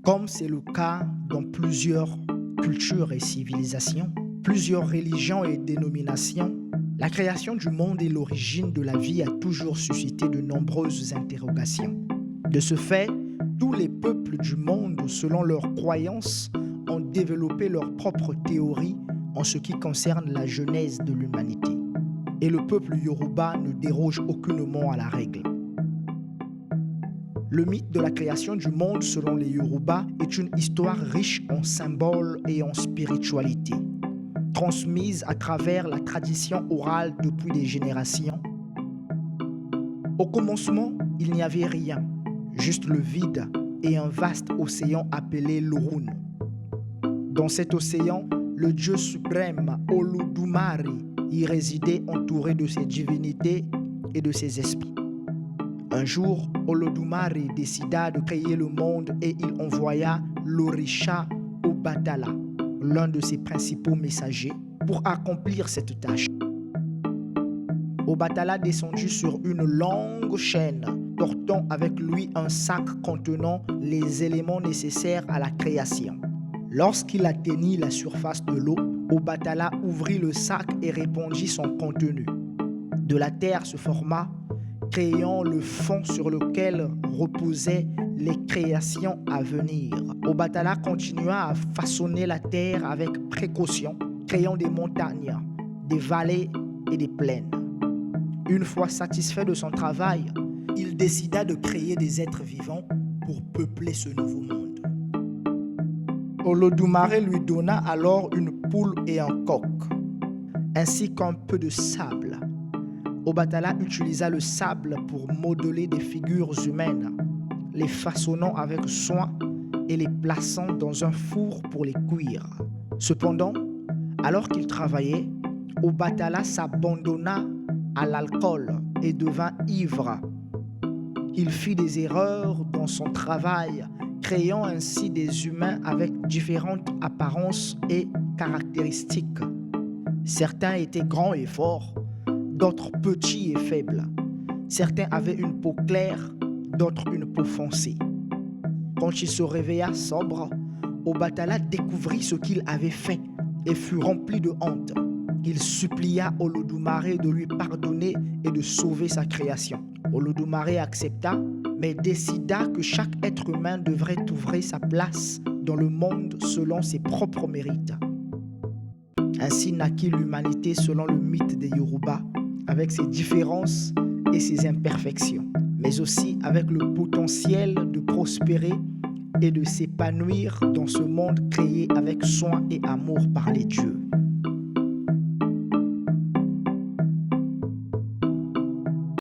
Comme c'est le cas dans plusieurs cultures et civilisations, plusieurs religions et dénominations, la création du monde et l'origine de la vie a toujours suscité de nombreuses interrogations. De ce fait, tous les peuples du monde, selon leurs croyances, ont développé leurs propres théories en ce qui concerne la genèse de l'humanité. Et le peuple Yoruba ne déroge aucunement à la règle. Le mythe de la création du monde selon les Yoruba est une histoire riche en symboles et en spiritualité, transmise à travers la tradition orale depuis des générations. Au commencement, il n'y avait rien, juste le vide et un vaste océan appelé l'Orun. Dans cet océan, le dieu suprême Olodumare y résidait entouré de ses divinités et de ses esprits. Un jour, Olodumare décida de créer le monde et il envoya l'Orisha Obatala, l'un de ses principaux messagers, pour accomplir cette tâche. Obatala descendit sur une longue chaîne, portant avec lui un sac contenant les éléments nécessaires à la création. Lorsqu'il atteignit la surface de l'eau, Obatala ouvrit le sac et répandit son contenu. De la terre se forma, créant le fond sur lequel reposaient les créations à venir. Obatala continua à façonner la terre avec précaution, créant des montagnes, des vallées et des plaines. Une fois satisfait de son travail, il décida de créer des êtres vivants pour peupler ce nouveau monde. Olodumare lui donna alors une poule et un coq, ainsi qu'un peu de sable. Obatala utilisa le sable pour modeler des figures humaines, les façonnant avec soin et les plaçant dans un four pour les cuire. Cependant, alors qu'il travaillait, Obatala s'abandonna à l'alcool et devint ivre. Il fit des erreurs dans son travail, créant ainsi des humains avec différentes apparences et caractéristiques. Certains étaient grands et forts, d'autres petits et faibles. Certains avaient une peau claire, d'autres une peau foncée. Quand il se réveilla sobre, Obatala découvrit ce qu'il avait fait et fut rempli de honte. Il supplia Olodumare de lui pardonner et de sauver sa création. Olodumare accepta, mais décida que chaque être humain devrait ouvrir sa place dans le monde selon ses propres mérites. Ainsi naquit l'humanité selon le mythe des Yoruba, avec ses différences et ses imperfections, mais aussi avec le potentiel de prospérer et de s'épanouir dans ce monde créé avec soin et amour par les dieux.